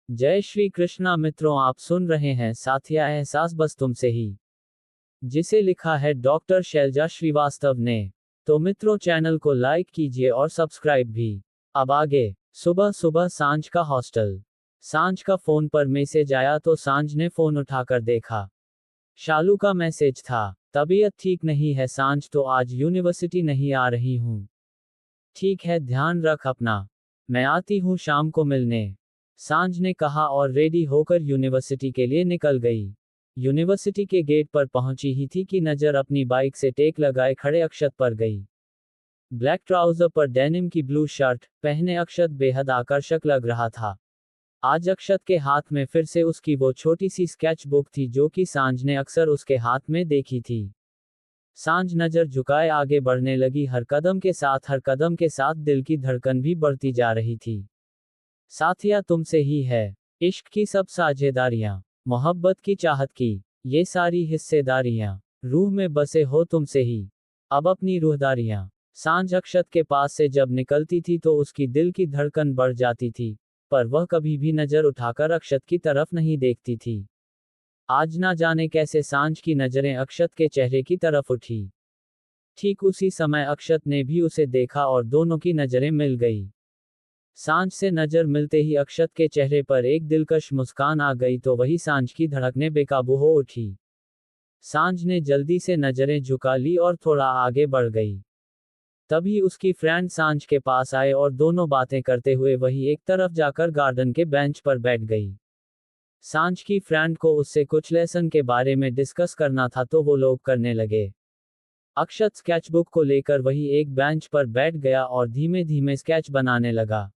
जय श्री कृष्णा मित्रों, आप सुन रहे हैं साथिया एहसास बस तुमसे ही, जिसे लिखा है डॉक्टर शैलजा श्रीवास्तव ने। तो मित्रों, चैनल को लाइक कीजिए और सब्सक्राइब भी। अब आगे। सुबह सुबह सांझ का हॉस्टल। सांझ का फोन पर मैसेज आया तो सांझ ने फोन उठाकर देखा। शालू का मैसेज था। तबीयत ठीक नहीं है सांझ, तो आज यूनिवर्सिटी नहीं आ रही हूँ। ठीक है, ध्यान रख अपना। मैं आती हूँ शाम को मिलने, सांझ ने कहा और रेडी होकर यूनिवर्सिटी के लिए निकल गई। यूनिवर्सिटी के गेट पर पहुंची ही थी कि नजर अपनी बाइक से टेक लगाए खड़े अक्षत पर गई। ब्लैक ट्राउजर पर डेनिम की ब्लू शर्ट पहने अक्षत बेहद आकर्षक लग रहा था। आज अक्षत के हाथ में फिर से उसकी वो छोटी सी स्केच बुक थी जो कि सांझ ने अक्सर उसके हाथ में देखी थी। सांझ नजर झुकाए आगे बढ़ने लगी, हर कदम के साथ दिल की धड़कन भी बढ़ती जा रही थी। साथिया तुमसे ही है। इश्क की सब साझेदारियां, मोहब्बत की चाहत की, ये सारी हिस्सेदारियां, रूह में बसे हो तुमसे ही। अब अपनी रूहदारियां। सांझ अक्षत के पास से जब निकलती थी तो उसकी दिल की धड़कन बढ़ जाती थी, पर वह कभी भी नजर उठाकर अक्षत की तरफ नहीं देखती थी। आज ना जाने कैसे सांझ की नजरें अक्षत के चेहरे की तरफ उठी। ठीक उसी समय अक्षत ने भी उसे देखा और दोनों की नजरें मिल गई। सांझ से नजर मिलते ही अक्षत के चेहरे पर एक दिलकश मुस्कान आ गई तो वही सांझ की धड़कनें बेकाबू हो उठी। सांझ ने जल्दी से नजरें झुका ली और थोड़ा आगे बढ़ गई। तभी उसकी फ्रेंड सांझ के पास आए और दोनों बातें करते हुए वही एक तरफ जाकर गार्डन के बेंच पर बैठ गई। सांझ की फ्रेंड को उससे कुछ लेसन के बारे में डिस्कस करना था तो वो लोग करने लगे। अक्षत स्केचबुक को लेकर वही एक बेंच पर बैठ गया और धीमे धीमे स्केच बनाने लगा।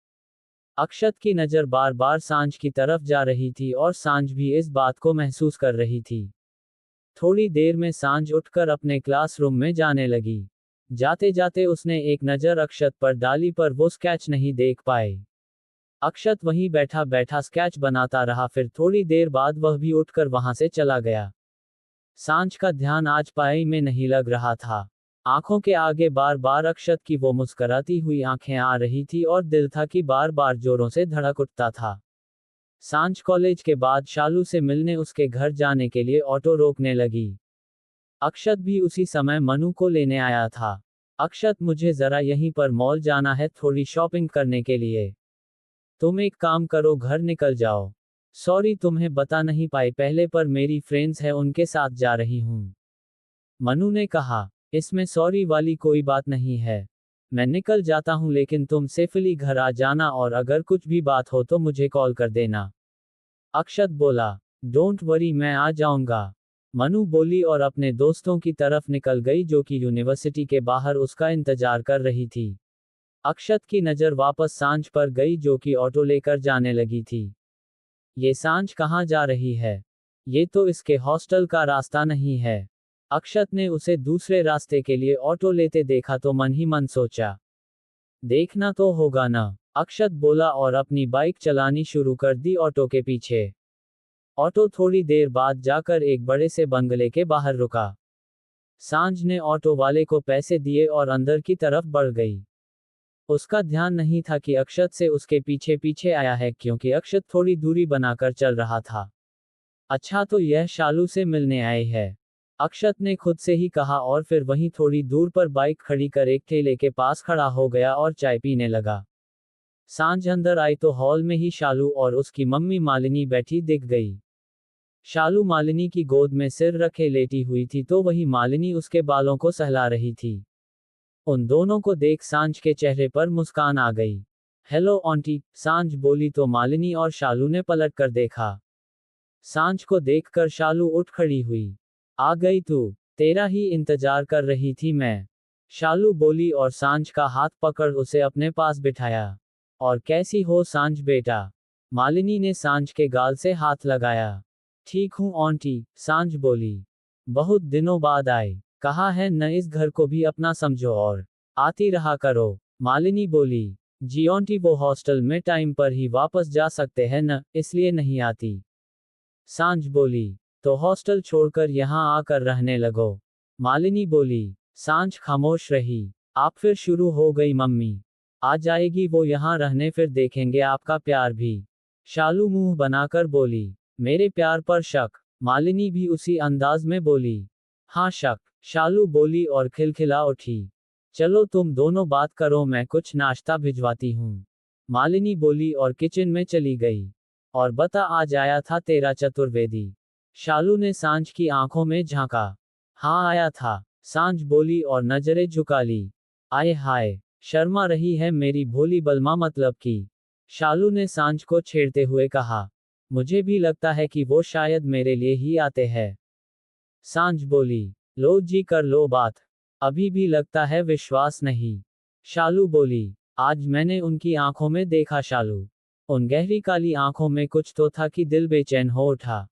अक्षत की नज़र बार बार सांझ की तरफ जा रही थी और सांझ भी इस बात को महसूस कर रही थी। थोड़ी देर में सांझ उठकर अपने क्लासरूम में जाने लगी। जाते जाते उसने एक नज़र अक्षत पर डाली, पर वो स्केच नहीं देख पाए। अक्षत वहीं बैठा बैठा स्केच बनाता रहा, फिर थोड़ी देर बाद वह भी उठकर वहां से चला गया। सांझ का ध्यान आज पढ़ाई में नहीं लग रहा था। आंखों के आगे बार बार अक्षत की वो मुस्कुराती हुई आंखें आ रही थी और दिल था कि बार बार जोरों से धड़क उठता था। सांझ कॉलेज के बाद शालू से मिलने उसके घर जाने के लिए ऑटो रोकने लगी। अक्षत भी उसी समय मनु को लेने आया था। अक्षत, मुझे जरा यहीं पर मॉल जाना है थोड़ी शॉपिंग करने के लिए। तुम एक काम करो, घर निकल जाओ। सॉरी तुम्हें बता नहीं पाई पहले, पर मेरी फ्रेंड्स है उनके साथ जा रही हूँ, मनु ने कहा। इसमें सॉरी वाली कोई बात नहीं है, मैं निकल जाता हूँ, लेकिन तुम सेफली घर आ जाना और अगर कुछ भी बात हो तो मुझे कॉल कर देना। अक्षत बोला। डोंट वरी, मैं आ जाऊंगा, मनु बोली और अपने दोस्तों की तरफ निकल गई जो कि यूनिवर्सिटी के बाहर उसका इंतजार कर रही थी। अक्षत की नज़र वापस सांझ पर गई जो कि ऑटो लेकर जाने लगी थी। ये सांझ कहाँ जा रही है? ये तो इसके हॉस्टल का रास्ता नहीं है। अक्षत ने उसे दूसरे रास्ते के लिए ऑटो लेते देखा तो मन ही मन सोचा, देखना तो होगा ना, अक्षत बोला और अपनी बाइक चलानी शुरू कर दी ऑटो के पीछे। ऑटो थोड़ी देर बाद जाकर एक बड़े से बंगले के बाहर रुका। सांझ ने ऑटो वाले को पैसे दिए और अंदर की तरफ बढ़ गई। उसका ध्यान नहीं था कि अक्षत से उसके पीछे पीछे आया है, क्योंकि अक्षत थोड़ी दूरी बनाकर चल रहा था। अच्छा, तो यह शालू से मिलने आए है, अक्षत ने खुद से ही कहा और फिर वहीं थोड़ी दूर पर बाइक खड़ी कर एक ठेले के पास खड़ा हो गया और चाय पीने लगा। सांझ अंदर आई तो हॉल में ही शालू और उसकी मम्मी मालिनी बैठी दिख गई। शालू मालिनी की गोद में सिर रखे लेटी हुई थी तो वही मालिनी उसके बालों को सहला रही थी। उन दोनों को देख सांझ के चेहरे पर मुस्कान आ गई। हेलो आंटी, सांझ बोली तो मालिनी और शालू ने पलट कर देखा। सांझ को देखकर शालू उठ खड़ी हुई। आ गई तू, तेरा ही इंतजार कर रही थी मैं, शालू बोली और सांझ का हाथ पकड़ उसे अपने पास बिठाया। और कैसी हो सांझ बेटा? मालिनी ने सांझ के गाल से हाथ लगाया। ठीक हूँ आंटी, सांझ बोली। बहुत दिनों बाद आए, कहा है न इस घर को भी अपना समझो और आती रहा करो, मालिनी बोली। जी आंटी, वो हॉस्टल में टाइम पर ही वापस जा सकते हैं न, इसलिए नहीं आती, सांझ बोली। तो हॉस्टल छोड़कर यहाँ आकर रहने लगो, मालिनी बोली। सांझ खामोश रही। आप फिर शुरू हो गई मम्मी, आ जाएगी वो यहाँ रहने, फिर देखेंगे आपका प्यार भी। शालू मुंह बनाकर बोली। मेरे प्यार पर शक? मालिनी भी उसी अंदाज में बोली। हाँ शक, शालू बोली और खिलखिला उठी। चलो तुम दोनों बात करो, मैं कुछ नाश्ता भिजवाती हूँ। मालिनी बोली और किचन में चली गई। और बता, आज आया था तेरा चतुर्वेदी? शालू ने सांझ की आंखों में झांका। हाँ आया था, सांझ बोली और नजरें झुका ली। आए हाय, शर्मा रही है मेरी भोली बलमा मतलब की। शालू ने सांझ को छेड़ते हुए कहा। मुझे भी लगता है कि वो शायद मेरे लिए ही आते हैं। सांझ बोली। लो जी कर लो बात। अभी भी लगता है विश्वास नहीं। शालू बोली। आज मैंने उनकी आंखों में देखा शालू। उन गहरी काली आंखों में कुछ तो था कि दिल बेचैन हो उठा।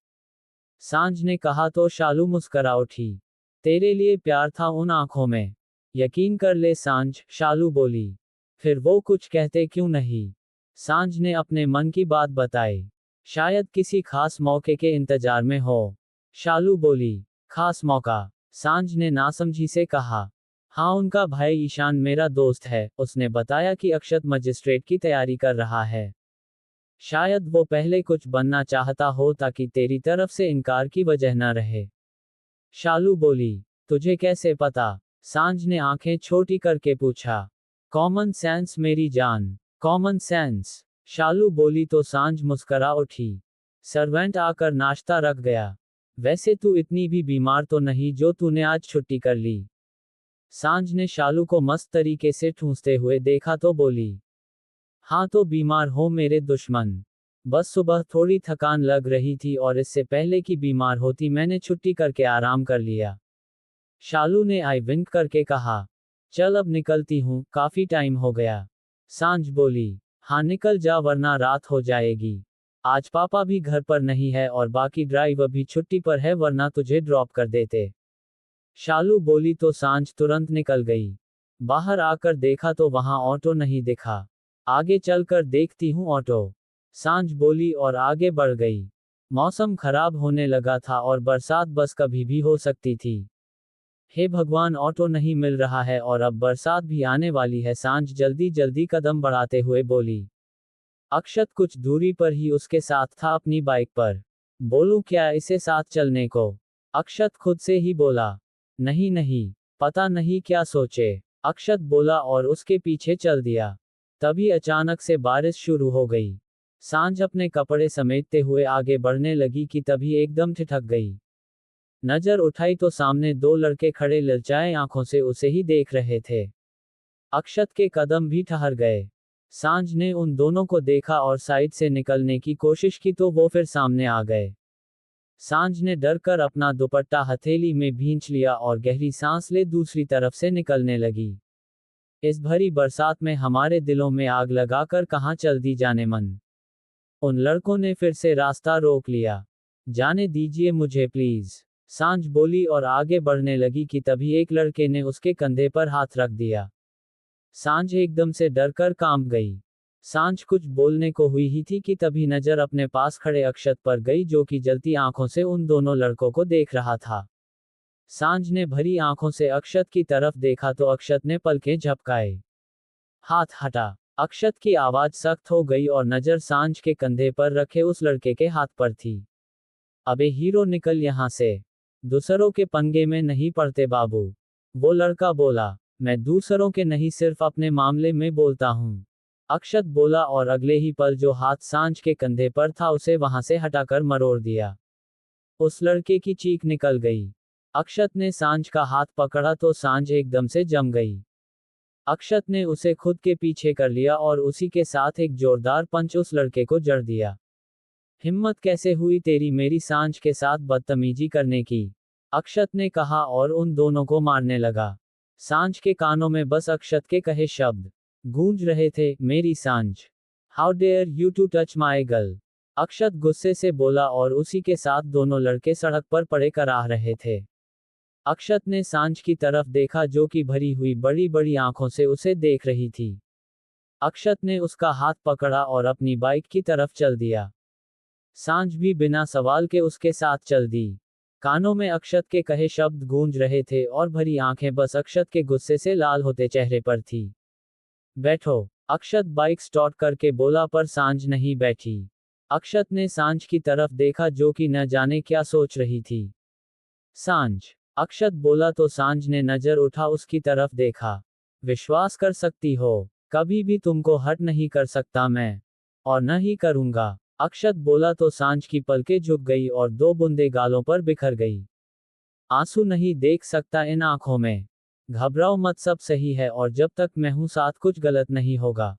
सांझ ने कहा तो शालू मुस्करा उठी। तेरे लिए प्यार था उन आंखों में। यकीन कर ले सांझ, शालू बोली। फिर वो कुछ कहते क्यों नहीं? सांझ ने अपने मन की बात बताई। शायद किसी खास मौके के इंतजार में हो। शालू बोली। खास मौका? सांझ ने नासमझी से कहा। हाँ, उनका भाई ईशान मेरा दोस्त है, उसने बताया कि अक्षत मजिस्ट्रेट की तैयारी कर रहा है। शायद वो पहले कुछ बनना चाहता हो ताकि तेरी तरफ से इनकार की वजह न रहे। शालू बोली। तुझे कैसे पता? सांझ ने आंखें छोटी करके पूछा। कॉमन सेंस मेरी जान। Common sense? शालू बोली तो सांझ मुस्करा उठी। सर्वेंट आकर नाश्ता रख गया। वैसे तू इतनी भी बीमार तो नहीं जो तूने आज छुट्टी कर ली? सांझ ने शालू को मस्त तरीके से ठूंसते हुए देखा तो बोली। हाँ तो बीमार हो मेरे दुश्मन। बस सुबह थोड़ी थकान लग रही थी और इससे पहले कि बीमार होती मैंने छुट्टी करके आराम कर लिया। शालू ने आई विंक करके कहा। चल अब निकलती हूँ, काफी टाइम हो गया। सांझ बोली। हाँ निकल जा वरना रात हो जाएगी। आज पापा भी घर पर नहीं है और बाकी ड्राइवर भी छुट्टी पर है वरना तुझे ड्रॉप कर देते। शालू बोली तो सांझ तुरंत निकल गई। बाहर आकर देखा तो वहां ऑटो नहीं दिखा। आगे चलकर देखती हूँ ऑटो। सांझ बोली और आगे बढ़ गई। मौसम खराब होने लगा था और बरसात बस कभी भी हो सकती थी। हे भगवान, ऑटो नहीं मिल रहा है और अब बरसात भी आने वाली है। सांझ जल्दी जल्दी कदम बढ़ाते हुए बोली। अक्षत कुछ दूरी पर ही उसके साथ था अपनी बाइक पर। बोलूं क्या इसे साथ चलने को? अक्षत खुद से ही बोला। नहीं नहीं, पता नहीं क्या सोचे। अक्षत बोला और उसके पीछे चल दिया। तभी अचानक से बारिश शुरू हो गई। सांझ अपने कपड़े समेटते हुए आगे बढ़ने लगी कि तभी एकदम ठिठक गई। नजर उठाई तो सामने दो लड़के खड़े ललचाए आंखों से उसे ही देख रहे थे। अक्षत के कदम भी ठहर गए। सांझ ने उन दोनों को देखा और साइड से निकलने की कोशिश की तो वो फिर सामने आ गए। सांझ ने डर कर अपना दुपट्टा हथेली में भींच लिया और गहरी सांस ले दूसरी तरफ से निकलने लगी। इस भरी बरसात में हमारे दिलों में आग लगाकर कहाँ चल दी जाने मन। उन लड़कों ने फिर से रास्ता रोक लिया। जाने दीजिए मुझे प्लीज, सांझ बोली और आगे बढ़ने लगी कि तभी एक लड़के ने उसके कंधे पर हाथ रख दिया। सांझ एकदम से डर कर कांप गई। सांझ कुछ बोलने को हुई ही थी कि तभी नजर अपने पास खड़े अक्षत पर गई जो कि जलती आंखों से उन दोनों लड़कों को देख रहा था। सांझ ने भरी आंखों से अक्षत की तरफ देखा तो अक्षत ने पलकें झपकाए। हाथ हटा। अक्षत की आवाज सख्त हो गई और नजर सांझ के कंधे पर रखे उस लड़के के हाथ पर थी। अबे हीरो निकल यहां से। दूसरों के पंगे में नहीं पड़ते बाबू। वो लड़का बोला। मैं दूसरों के नहीं सिर्फ अपने मामले में बोलता हूँ। अक्षत बोला और अगले ही पल जो हाथ सांझ के कंधे पर था उसे वहां से हटाकर मरोड़ दिया। उस लड़के की चीख निकल गई। अक्षत ने सांझ का हाथ पकड़ा तो सांझ एकदम से जम गई। अक्षत ने उसे खुद के पीछे कर लिया और उसी के साथ एक जोरदार पंच उस लड़के को जड़ दिया। हिम्मत कैसे हुई तेरी मेरी सांझ के साथ बदतमीजी करने की? अक्षत ने कहा और उन दोनों को मारने लगा। सांझ के कानों में बस अक्षत के कहे शब्द गूंज रहे थे, मेरी Saanjh, how dare you to touch my girl. Akshat गुस्से से बोला और उसी के साथ दोनों लड़के सड़क पर पड़े कराह रहे थे। अक्षत ने सांझ की तरफ देखा जो कि भरी हुई बड़ी बड़ी आंखों से उसे देख रही थी। अक्षत ने उसका हाथ पकड़ा और अपनी बाइक की तरफ चल दिया। सांझ भी बिना सवाल के उसके साथ चल दी। कानों में अक्षत के कहे शब्द गूंज रहे थे और भरी आंखें बस अक्षत के गुस्से से लाल होते चेहरे पर थी। बैठो, अक्षत बाइक स्टार्ट करके बोला पर सांझ नहीं बैठी। अक्षत ने सांझ की तरफ देखा जो कि न जाने क्या सोच रही थी। सांझ, अक्षत बोला तो सांझ ने नजर उठा उसकी तरफ देखा। विश्वास कर सकती हो, कभी भी तुमको हर्ट नहीं कर सकता मैं, और न ही करूंगा। अक्षत बोला तो सांझ की पलकें झुक गई और 2 बूंदें गालों पर बिखर गई। आंसू नहीं देख सकता इन आंखों में। घबराओ मत, सब सही है और जब तक मैं हूं साथ कुछ गलत नहीं होगा।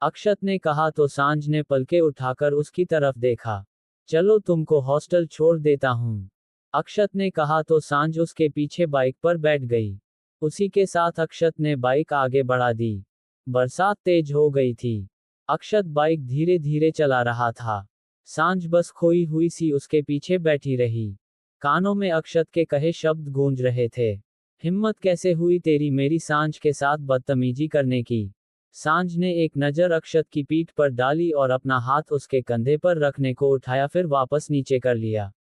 अक्षत ने कहा तो सांझ ने पलकें उठाकर उसकी तरफ देखा। चलो तुमको हॉस्टल छोड़ देता हूं। अक्षत ने कहा तो सांझ उसके पीछे बाइक पर बैठ गई। उसी के साथ अक्षत ने बाइक आगे बढ़ा दी। बरसात तेज हो गई थी। अक्षत बाइक धीरे धीरे चला रहा था। सांझ बस खोई हुई सी उसके पीछे बैठी रही। कानों में अक्षत के कहे शब्द गूंज रहे थे। हिम्मत कैसे हुई तेरी मेरी सांझ के साथ बदतमीजी करने की। सांझ ने एक नज़र अक्षत की पीठ पर डाली और अपना हाथ उसके कंधे पर रखने को उठाया, फिर वापस नीचे कर लिया।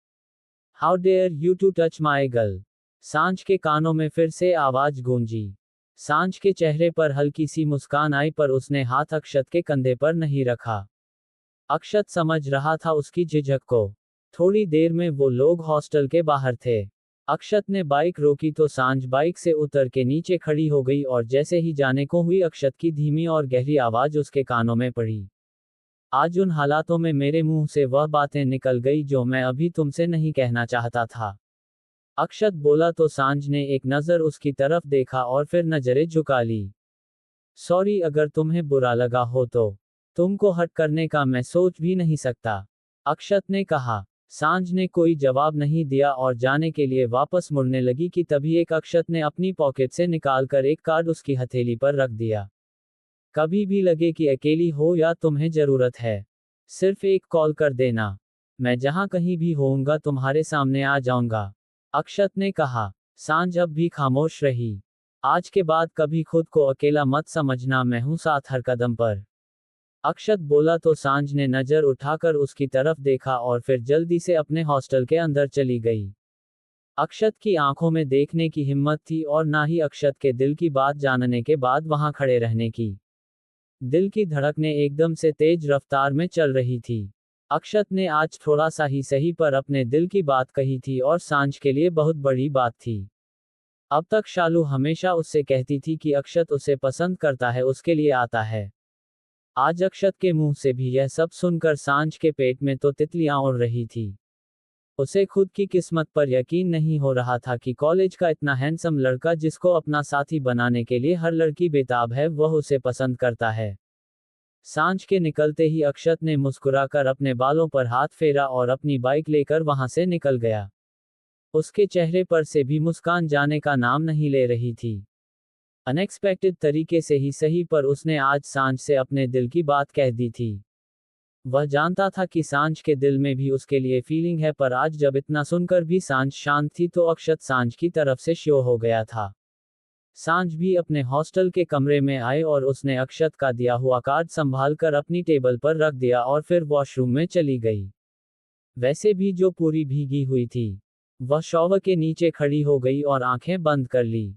How dare you to touch my girl. सांझ के कानों में फिर से आवाज गूंजी। सांझ के चेहरे पर हल्की सी मुस्कान आई पर उसने हाथ अक्षत के कंधे पर नहीं रखा। अक्षत समझ रहा था उसकी झिझक को। थोड़ी देर में वो लोग हॉस्टल के बाहर थे। अक्षत ने बाइक रोकी तो सांझ बाइक से उतर के नीचे खड़ी हो गई और जैसे ही जाने को हुई अक्षत की धीमी और गहरी आवाज उसके कानों में पड़ी। आज उन हालातों में मेरे मुंह से वह बातें निकल गई जो मैं अभी तुमसे नहीं कहना चाहता था। अक्षत बोला तो सांझ ने एक नजर उसकी तरफ देखा और फिर नजरें झुका ली। सॉरी अगर तुम्हें बुरा लगा हो तो। तुमको हर्ट करने का मैं सोच भी नहीं सकता, अक्षत ने कहा। सांझ ने कोई जवाब नहीं दिया और जाने के लिए वापस मुड़ने लगी कि तभी एक अक्षत ने अपनी पॉकेट से निकालकर एक कार्ड उसकी हथेली पर रख दिया। कभी भी लगे कि अकेली हो या तुम्हें जरूरत है, सिर्फ एक कॉल कर देना, मैं जहां कहीं भी होऊंगा तुम्हारे सामने आ जाऊंगा, अक्षत ने कहा। सांझ अब भी खामोश रही। आज के बाद कभी खुद को अकेला मत समझना, मैं हूं साथ हर कदम पर, अक्षत बोला तो सांझ ने नजर उठाकर उसकी तरफ देखा और फिर जल्दी से अपने हॉस्टल के अंदर चली गई। अक्षत की आंखों में देखने की हिम्मत थी और ना ही अक्षत के दिल की बात जानने के बाद वहां खड़े रहने की। दिल की धड़कनें एकदम से तेज रफ्तार में चल रही थी। अक्षत ने आज थोड़ा सा ही सही पर अपने दिल की बात कही थी और सांझ के लिए बहुत बड़ी बात थी। अब तक शालू हमेशा उससे कहती थी कि अक्षत उसे पसंद करता है, उसके लिए आता है। आज अक्षत के मुंह से भी यह सब सुनकर सांझ के पेट में तो तितलियां उड़ रही थी। उसे खुद की किस्मत पर यकीन नहीं हो रहा था कि कॉलेज का इतना हैंडसम लड़का जिसको अपना साथी बनाने के लिए हर लड़की बेताब है, वह उसे पसंद करता है। सांझ के निकलते ही अक्षत ने मुस्कुराकर अपने बालों पर हाथ फेरा और अपनी बाइक लेकर वहां से निकल गया। उसके चेहरे पर से भी मुस्कान जाने का नाम नहीं ले रही थी। अनएक्सपेक्टेड तरीके से ही सही पर उसने आज सांझ से अपने दिल की बात कह दी थी। वह जानता था कि सांझ के दिल में भी उसके लिए फीलिंग है, पर आज जब इतना सुनकर भी सांझ शांत थी तो अक्षत सांझ की तरफ से श्योर हो गया था। सांझ भी अपने हॉस्टल के कमरे में आए और उसने अक्षत का दिया हुआ कार्ड संभाल कर अपनी टेबल पर रख दिया और फिर वॉशरूम में चली गई। वैसे भी जो पूरी भीगी हुई थी, वह शॉवर के नीचे खड़ी हो गई और आंखें बंद कर ली।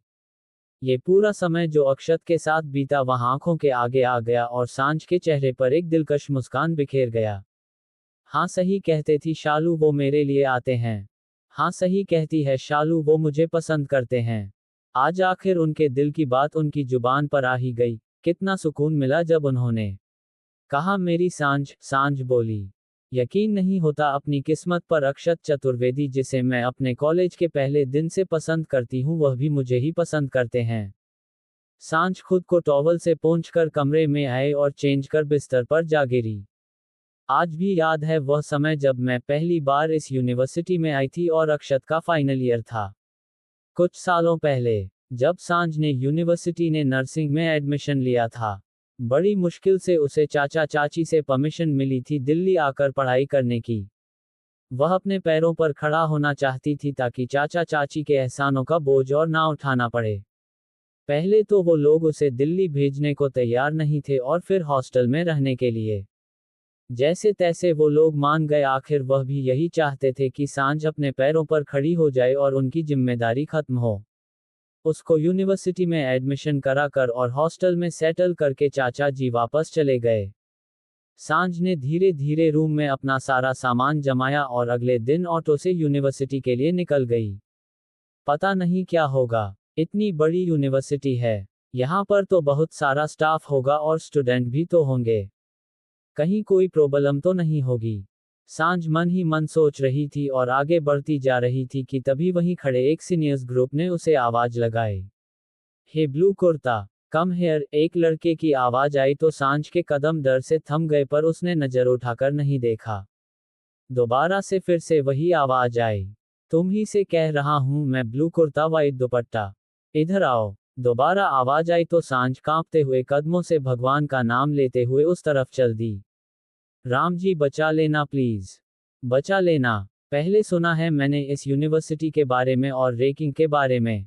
ये पूरा समय जो अक्षत के साथ बीता वह आंखों के आगे आ गया और सांझ के चेहरे पर एक दिलकश मुस्कान बिखेर गया। हाँ सही कहते थी शालू, वो मेरे लिए आते हैं। हाँ सही कहती है शालू, वो मुझे पसंद करते हैं। आज आखिर उनके दिल की बात उनकी जुबान पर आ ही गई। कितना सुकून मिला जब उन्होंने कहा मेरी सांझ। सांझ बोली, यकीन नहीं होता अपनी किस्मत पर, अक्षत चतुर्वेदी जिसे मैं अपने कॉलेज के पहले दिन से पसंद करती हूँ वह भी मुझे ही पसंद करते हैं। सांझ खुद को टॉवल से पोंछकर कमरे में आए और चेंज कर बिस्तर पर जा गिरी। आज भी याद है वह समय जब मैं पहली बार इस यूनिवर्सिटी में आई थी और अक्षत का फाइनल ईयर था। कुछ सालों पहले, जब सांझ ने यूनिवर्सिटी ने नर्सिंग में एडमिशन लिया था। बड़ी मुश्किल से उसे चाचा चाची से परमिशन मिली थी दिल्ली आकर पढ़ाई करने की। वह अपने पैरों पर खड़ा होना चाहती थी ताकि चाचा चाची के एहसानों का बोझ और ना उठाना पड़े। पहले तो वो लोग उसे दिल्ली भेजने को तैयार नहीं थे और फिर हॉस्टल में रहने के लिए जैसे तैसे वो लोग मान गए। आखिर वह भी यही चाहते थे कि सांझ अपने पैरों पर खड़ी हो जाए और उनकी जिम्मेदारी खत्म हो। उसको यूनिवर्सिटी में एडमिशन कराकर और हॉस्टल में सेटल करके चाचा जी वापस चले गए। सांझ ने धीरे धीरे रूम में अपना सारा सामान जमाया और अगले दिन ऑटो से यूनिवर्सिटी के लिए निकल गई। पता नहीं क्या होगा, इतनी बड़ी यूनिवर्सिटी है, यहाँ पर तो बहुत सारा स्टाफ होगा और स्टूडेंट भी तो होंगे, कहीं कोई प्रॉब्लम तो नहीं होगी। सांझ मन ही मन सोच रही थी और आगे बढ़ती जा रही थी कि तभी वहीं खड़े एक सीनियर्स ग्रुप ने उसे आवाज लगाई, हे ब्लू कुर्ता, कम हेयर। एक लड़के की आवाज आई तो सांझ के कदम डर से थम गए, पर उसने नजर उठाकर नहीं देखा। दोबारा से फिर से वही आवाज आई, तुम ही से कह रहा हूं मैं, ब्लू कुर्ता वाइट दुपट्टा, इधर आओ। दोबारा आवाज आई तो सांझ कांपते हुए कदमों से भगवान का नाम लेते हुए उस तरफ चल दी। राम जी बचा लेना प्लीज, बचा लेना। पहले सुना है मैंने इस यूनिवर्सिटी के बारे में और रैंकिंग के बारे में,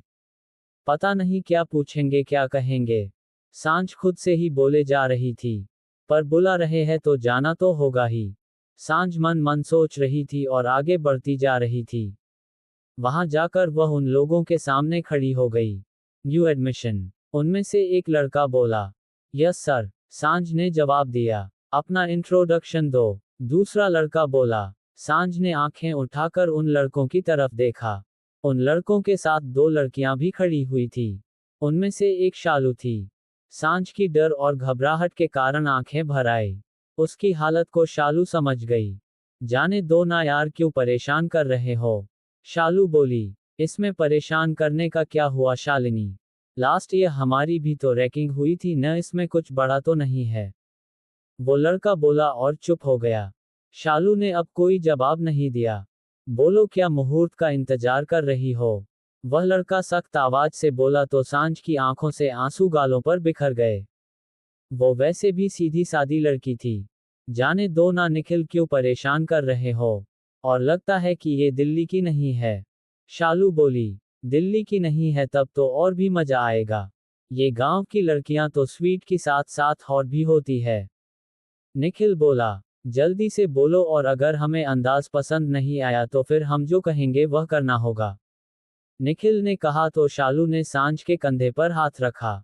पता नहीं क्या पूछेंगे क्या कहेंगे। सांझ खुद से ही बोले जा रही थी, पर बुला रहे हैं तो जाना तो होगा ही। सांझ मन मन सोच रही थी और आगे बढ़ती जा रही थी। वहां जाकर वह उन लोगों के सामने खड़ी हो गई। न्यू एडमिशन, उनमें से एक लड़का बोला। यस सर, सांझ ने जवाब दिया। अपना इंट्रोडक्शन दो, दूसरा लड़का बोला। सांझ ने आंखें उठाकर उन लड़कों की तरफ देखा। उन लड़कों के साथ दो लड़कियां भी खड़ी हुई थी, उनमें से एक शालू थी। सांझ की डर और घबराहट के कारण आंखें भर आई। उसकी हालत को शालू समझ गई। जाने दो ना यार, क्यों परेशान कर रहे हो, शालू बोली। इसमें परेशान करने का क्या हुआ शालिनी, लास्ट ईयर हमारी भी तो रैंकिंग हुई थी न, इसमें कुछ बड़ा तो नहीं है, वो लड़का बोला और चुप हो गया। शालू ने अब कोई जवाब नहीं दिया। बोलो क्या मुहूर्त का इंतजार कर रही हो, वह लड़का सख्त आवाज से बोला तो सांझ की आंखों से आंसू गालों पर बिखर गए। वो वैसे भी सीधी सादी लड़की थी। जाने दो ना निखिल, क्यों परेशान कर रहे हो, और लगता है कि ये दिल्ली की नहीं है, शालू बोली। दिल्ली की नहीं है तब तो और भी मजा आएगा, ये गांव की लड़कियां तो स्वीट की साथ साथ हॉट भी होती है, निखिल बोला। जल्दी से बोलो, और अगर हमें अंदाज पसंद नहीं आया तो फिर हम जो कहेंगे वह करना होगा, निखिल ने कहा तो शालू ने सांझ के कंधे पर हाथ रखा।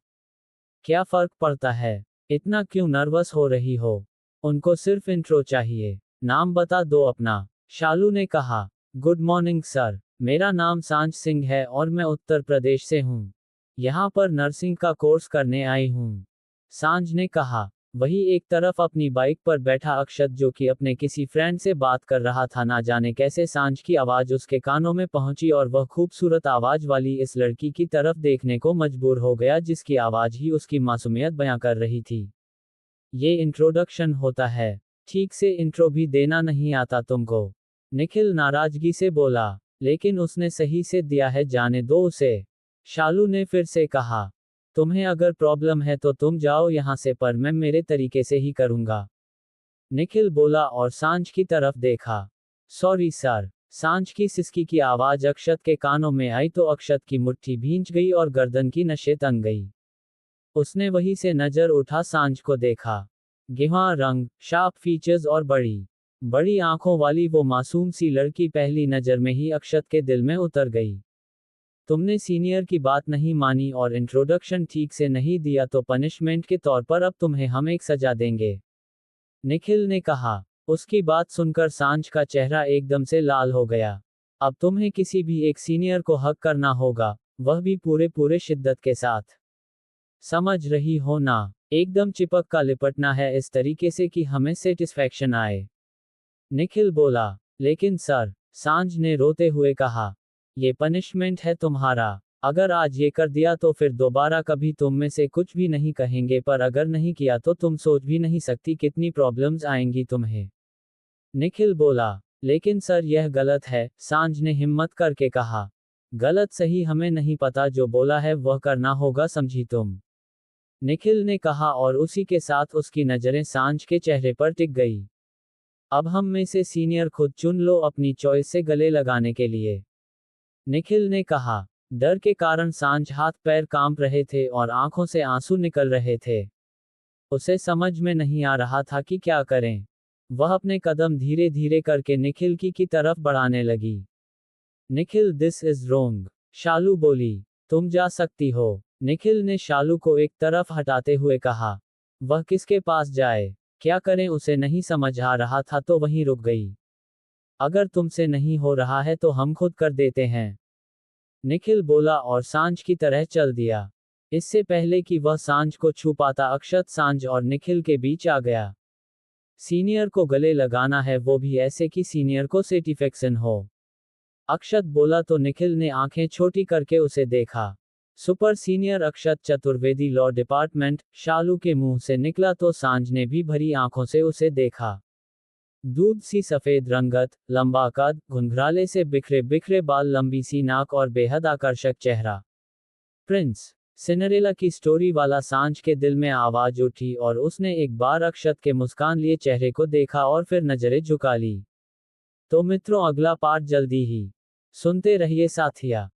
क्या फर्क पड़ता है, इतना क्यों नर्वस हो रही हो, उनको सिर्फ इंट्रो चाहिए, नाम बता दो अपना, शालू ने कहा। गुड मॉर्निंग सर, मेरा नाम सांझ सिंह है और मैं उत्तर प्रदेश से हूँ, यहाँ पर नर्सिंग का कोर्स करने आई हूँ, सांझ ने कहा। वही एक तरफ अपनी बाइक पर बैठा अक्षत, जो कि अपने किसी फ्रेंड से बात कर रहा था, ना जाने कैसे सांझ की आवाज उसके कानों में पहुंची और वह खूबसूरत आवाज वाली इस लड़की की तरफ देखने को मजबूर हो गया, जिसकी आवाज ही उसकी मासूमियत बयां कर रही थी। ये इंट्रोडक्शन होता है, ठीक से इंट्रो भी देना नहीं आता तुमको, निखिल नाराजगी से बोला। लेकिन उसने सही से दिया है, जाने दो उसे, शालू ने फिर से कहा। तुम्हें अगर प्रॉब्लम है तो तुम जाओ यहाँ से, पर मैं मेरे तरीके से ही करूँगा, निखिल बोला और सांझ की तरफ देखा। सॉरी सर, सांझ की सिसकी की आवाज अक्षत के कानों में आई तो अक्षत की मुट्ठी भींच गई और गर्दन की नसें तन गई। उसने वहीं से नजर उठा सांझ को देखा। गेहुआ रंग, शार्प फीचर्स और बड़ी बड़ी आंखों वाली वो मासूम सी लड़की पहली नजर में ही अक्षत के दिल में उतर गई। तुमने सीनियर की बात नहीं मानी और इंट्रोडक्शन ठीक से नहीं दिया, तो पनिशमेंट के तौर पर अब तुम्हें हम एक सजा देंगे, निखिल ने कहा। उसकी बात सुनकर सांझ का चेहरा एकदम से लाल हो गया। अब तुम्हें किसी भी एक सीनियर को हक करना होगा, वह भी पूरे पूरे शिद्दत के साथ, समझ रही हो ना, एकदम चिपक का लिपटना है इस तरीके से कि हमें सेटिस्फैक्शन आए, निखिल बोला। लेकिन सर, सांझ ने रोते हुए कहा, ये पनिशमेंट है तुम्हारा, अगर आज ये कर दिया तो फिर दोबारा कभी तुम में से कुछ भी नहीं कहेंगे, पर अगर नहीं किया तो तुम सोच भी नहीं सकती कितनी प्रॉब्लम्स आएंगी तुम्हें, निखिल बोला। लेकिन सर यह गलत है, सांझ ने हिम्मत करके कहा। गलत सही हमें नहीं पता, जो बोला है वह करना होगा, समझी तुम, निखिल ने कहा और उसी के साथ उसकी नजरें सांझ के चेहरे पर टिक गई। अब हम में से सीनियर खुद चुन लो अपनी चॉइस से गले लगाने के लिए, निखिल ने कहा। डर के कारण सांझ हाथ पैर कांप रहे थे और आंखों से आंसू निकल रहे थे। उसे समझ में नहीं आ रहा था कि क्या करें। वह अपने कदम धीरे धीरे करके निखिल की तरफ बढ़ाने लगी। निखिल, दिस इज रोंग, शालू बोली। तुम जा सकती हो, निखिल ने शालू को एक तरफ हटाते हुए कहा। वह किसके पास जाए, क्या करें उसे नहीं समझ आ रहा था तो वहीं रुक गई। अगर तुमसे नहीं हो रहा है तो हम खुद कर देते हैं, निखिल बोला और सांझ की तरह चल दिया। इससे पहले कि वह सांझ को छू पाता अक्षत सांझ और निखिल के बीच आ गया। सीनियर को गले लगाना है, वो भी ऐसे कि सीनियर को सेटिस्फेक्शन हो। अक्षत बोला तो निखिल ने आंखें छोटी करके उसे देखा। सुपर सीनियर अक्षत चतुर्वेदी, लॉ डिपार्टमेंट, शालू के मुंह से निकला तो सांझ ने भी भरी आंखों से उसे देखा। दूध सी सफेद रंगत, लंबा कद, घुंघराले से बिखरे बिखरे बाल, लंबी सी नाक और बेहद आकर्षक चेहरा। प्रिंस सिंडरेला की स्टोरी वाला सांझ के दिल में आवाज उठी और उसने एक बार अक्षत के मुस्कान लिए चेहरे को देखा और फिर नजरें झुका ली। तो मित्रों, अगला पार्ट जल्दी ही सुनते रहिए साथिया।